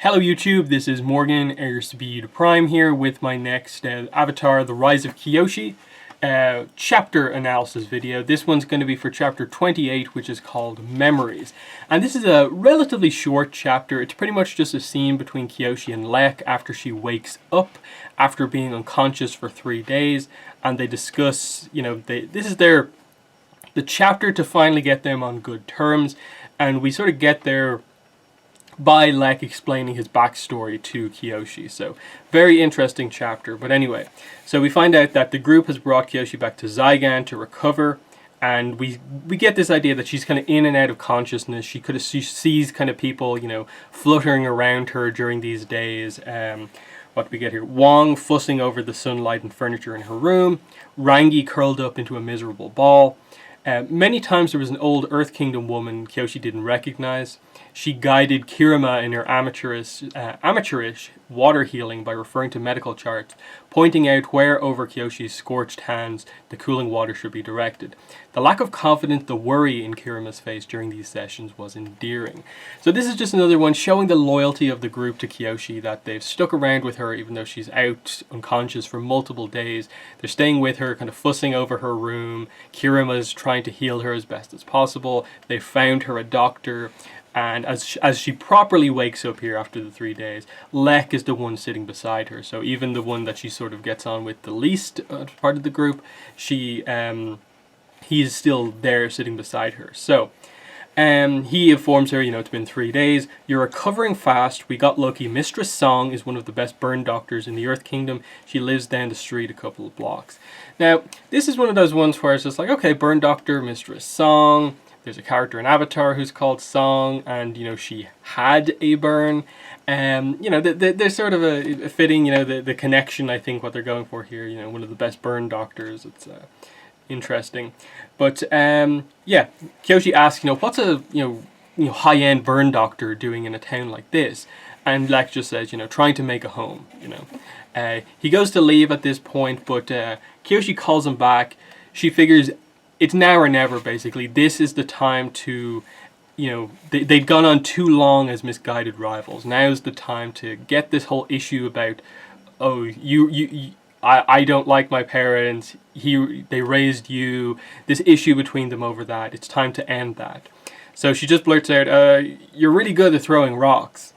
Hello YouTube, this is Morgan, Airspeed Prime here with my next Avatar, The Rise of Kyoshi chapter analysis video. This one's going to be for chapter 28, which is called Memories. And this is a relatively short chapter. It's pretty much just a scene between Kyoshi and Lek after she wakes up after being unconscious for 3 days. And they discuss, this is the chapter to finally get them on good terms. And we sort of get there by Lek explaining his backstory to Kyoshi. So, very interesting chapter. But anyway, so we find out that the group has brought Kyoshi back to Zygon to recover, and we get this idea that she's kind of in and out of consciousness. She sees kind of people, fluttering around her during these days. What do we get here? Wong fussing over the sunlight and furniture in her room. Rangi curled up into a miserable ball. Many times there was an old Earth Kingdom woman Kyoshi didn't recognize. She guided Kirima in her amateurish water healing by referring to medical charts, pointing out where over Kyoshi's scorched hands the cooling water should be directed. The lack of confidence, the worry in Kirima's face during these sessions was endearing. So this is just another one showing the loyalty of the group to Kyoshi, that they've stuck around with her even though she's out unconscious for multiple days. They're staying with her, kind of fussing over her room. Kirima's trying to heal her as best as possible. They found her a doctor. And as she properly wakes up here after the 3 days, Lek is the one sitting beside her. So even the one that she sort of gets on with the least part of the group, he's still there sitting beside her. So he informs her, it's been 3 days. You're recovering fast. We got lucky. Mistress Song is one of the best burn doctors in the Earth Kingdom. She lives down the street a couple of blocks. Now, this is one of those ones where it's just like, okay, burn doctor, Mistress Song. There's a character in Avatar who's called Song, and she had a burn. There's sort of a fitting, the connection. I think what they're going for here. One of the best burn doctors. It's interesting, but Kyoshi asks, what's a high-end burn doctor doing in a town like this? And Lek just says, trying to make a home. He goes to leave at this point, but Kyoshi calls him back. She figures it's now or never, basically. This is the time to, they'd gone on too long as misguided rivals. Now's the time to get this whole issue about, I don't like my parents, they raised you, this issue between them over that. It's time to end that. So she just blurts out, you're really good at throwing rocks.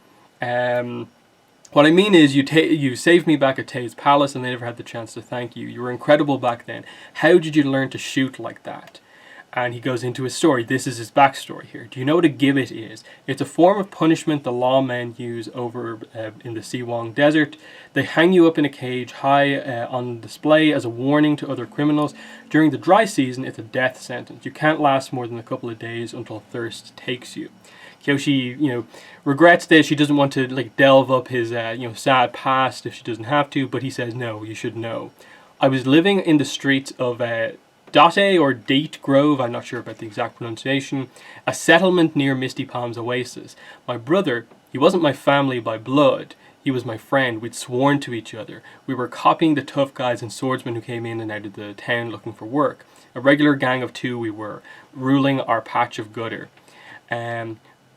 What I mean is, you saved me back at Tay's palace and they never had the chance to thank you. You were incredible back then. How did you learn to shoot like that? And he goes into his story. This is his backstory here. Do you know what a gibbet is? It's a form of punishment the lawmen use over in the Siwang Desert. They hang you up in a cage high on display as a warning to other criminals. During the dry season, it's a death sentence. You can't last more than a couple of days until thirst takes you. Kyoshi, regrets this. She doesn't want to delve up his, sad past if she doesn't have to. But he says, no, you should know. I was living in the streets of Date or Date Grove. I'm not sure about the exact pronunciation. A settlement near Misty Palms Oasis. My brother, he wasn't my family by blood. He was my friend. We'd sworn to each other. We were copying the tough guys and swordsmen who came in and out of the town looking for work. A regular gang of two we were, ruling our patch of gutter.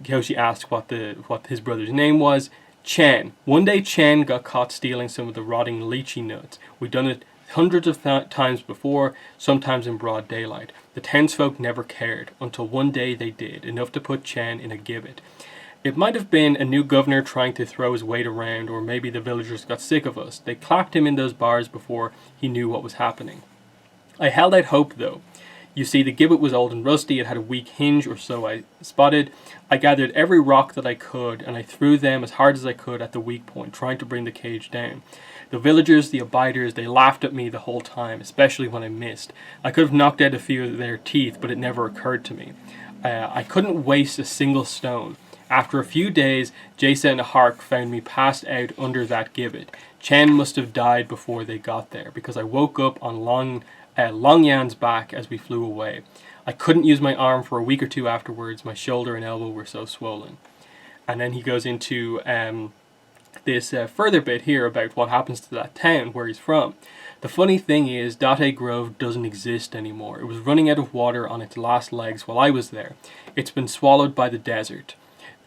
Kyoshi asked what his brother's name was. Chen. One day Chen got caught stealing some of the rotting lychee nuts. We'd done it hundreds of times before, sometimes in broad daylight. The townsfolk never cared, until one day they did, enough to put Chen in a gibbet. It might have been a new governor trying to throw his weight around, or maybe the villagers got sick of us. They clapped him in those bars before he knew what was happening. I held out hope, though. You see, the gibbet was old and rusty. It had a weak hinge, or so I spotted. I gathered every rock that I could, and I threw them as hard as I could at the weak point, trying to bring the cage down. The villagers, the abiders, they laughed at me the whole time, especially when I missed. I could have knocked out a few of their teeth, but it never occurred to me. I couldn't waste a single stone. After a few days, Jason and Hark found me passed out under that gibbet. Chen must have died before they got there, because I woke up on Long Yan's back as we flew away. I couldn't use my arm for a week or two afterwards. My shoulder and elbow were so swollen. And then he goes into this further bit here about what happens to that town where he's from. The funny thing is, Date Grove doesn't exist anymore. It was running out of water on its last legs while I was there. It's been swallowed by the desert.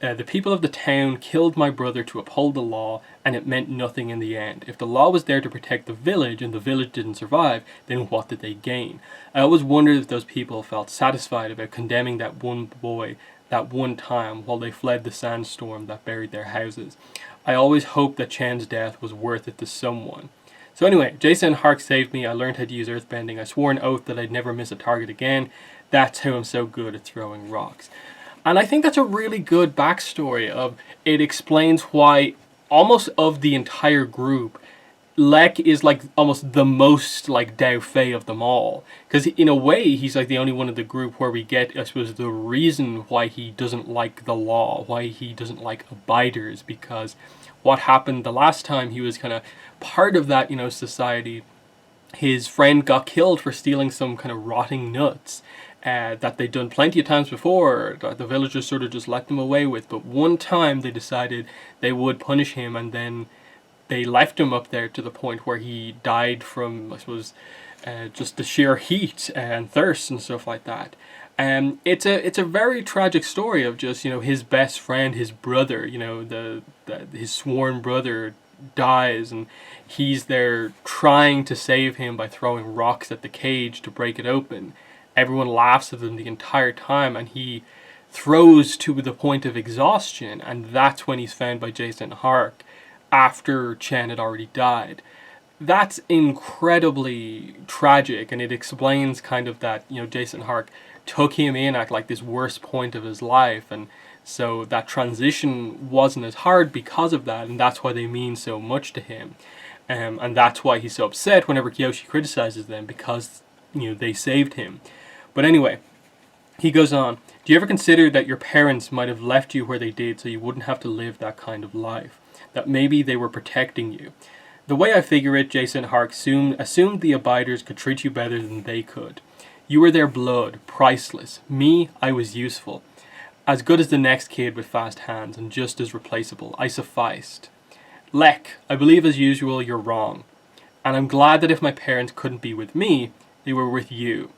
The people of the town killed my brother to uphold the law, and it meant nothing in the end. If the law was there to protect the village and the village didn't survive, then what did they gain? I always wondered if those people felt satisfied about condemning that one boy that one time while they fled the sandstorm that buried their houses. I always hoped that Chen's death was worth it to someone. So anyway, Jason Hark saved me. I learned how to use earthbending. I swore an oath that I'd never miss a target again. That's how I'm so good at throwing rocks. And I think that's a really good backstory of it explains why almost of the entire group, Lek is like almost the most like Dao Fei of them all. Because in a way, he's like the only one of the group where we get, I suppose, the reason why he doesn't like the law, why he doesn't like abiders, because what happened the last time he was kind of part of that, society, his friend got killed for stealing some kind of rotting nuts. That they'd done plenty of times before, that the villagers sort of just let them away with. But one time they decided they would punish him, and then they left him up there to the point where he died from, I suppose, just the sheer heat and thirst and stuff like that. It's a very tragic story of just, his best friend, his brother, his sworn brother dies, and he's there trying to save him by throwing rocks at the cage to break it open. Everyone laughs at him the entire time, and he throws to the point of exhaustion, and that's when he's found by Jason Hark after Chen had already died. That's incredibly tragic, and it explains kind of that, Jason Hark took him in at like this worst point of his life, and so that transition wasn't as hard because of that, and that's why they mean so much to him. And that's why he's so upset whenever Kyoshi criticizes them, because, they saved him. But anyway, he goes on, do you ever consider that your parents might have left you where they did so you wouldn't have to live that kind of life? That maybe they were protecting you? The way I figure it, Jason Hark assumed the abiders could treat you better than they could. You were their blood, priceless. Me, I was useful. As good as the next kid with fast hands, and just as replaceable. I sufficed. Lek, I believe as usual you're wrong. And I'm glad that if my parents couldn't be with me, they were with you.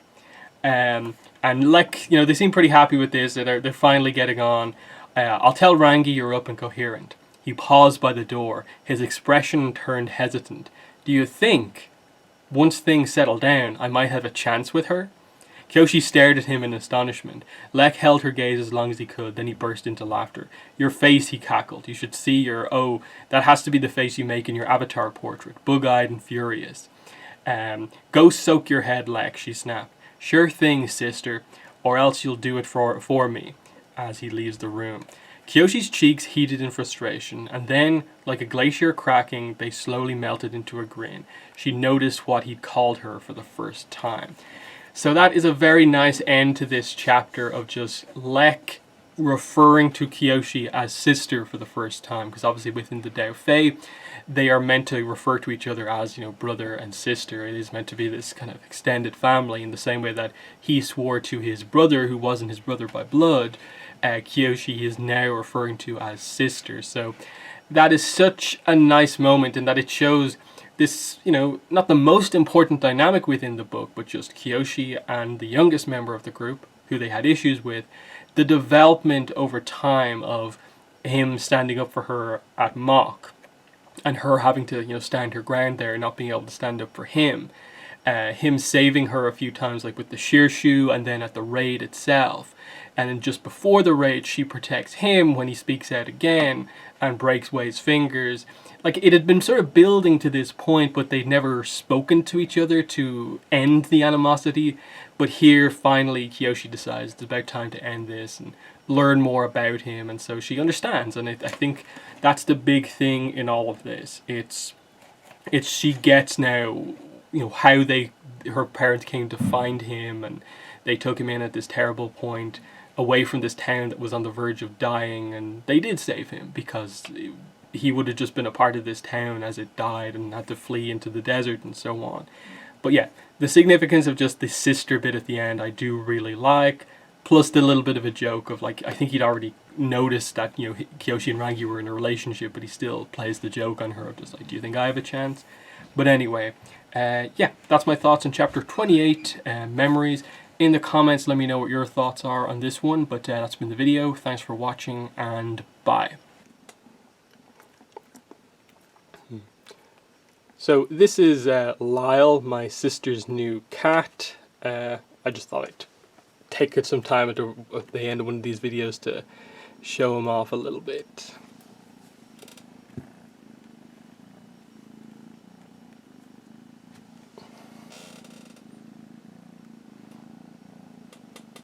And Lek, they seem pretty happy with this. They're finally getting on. I'll tell Rangi you're up and coherent. He paused by the door. His expression turned hesitant. Do you think, once things settle down, I might have a chance with her? Kyoshi stared at him in astonishment. Lek held her gaze as long as he could, then he burst into laughter. Your face, he cackled. You should see that has to be the face you make in your avatar portrait, bug-eyed and furious. Go soak your head, Lek, she snapped. Sure thing, sister, or else you'll do it for me, as he leaves the room. Kyoshi's cheeks heated in frustration, and then, like a glacier cracking, they slowly melted into a grin. She noticed what he'd called her for the first time. So that is a very nice end to this chapter of just Lek referring to Kyoshi as sister for the first time, because obviously within the Dao Fei, they are meant to refer to each other as, brother and sister. It is meant to be this kind of extended family in the same way that he swore to his brother, who wasn't his brother by blood, Kyoshi is now referring to as sister. So that is such a nice moment in that it shows this, not the most important dynamic within the book, but just Kyoshi and the youngest member of the group, who they had issues with, the development over time of him standing up for her at Mock, and her having to, stand her ground there and not being able to stand up for him. Him saving her a few times, like with the Shirshu, and then at the raid itself. And then just before the raid, she protects him when he speaks out again and breaks Wei's fingers. Like, it had been sort of building to this point, but they'd never spoken to each other to end the animosity. But here, finally, Kyoshi decides it's about time to end this and learn more about him. And so she understands. And I think that's the big thing in all of this. It's she gets now, how her parents came to find him, and they took him in at this terrible point away from this town that was on the verge of dying, and they did save him because he would have just been a part of this town as it died and had to flee into the desert and so on. But yeah, the significance of just the sister bit at the end I do really like, plus the little bit of a joke of, like, I think he'd already noticed that, Kyoshi and Rangi were in a relationship, but he still plays the joke on her of just like, do you think I have a chance? But anyway, yeah, that's my thoughts on chapter 28, Memories. in the comments, let me know what your thoughts are on this one. But that's been the video. Thanks for watching, and bye. So this is Lyle, my sister's new cat. I just thought I'd take some time at the end of one of these videos to show him off a little bit.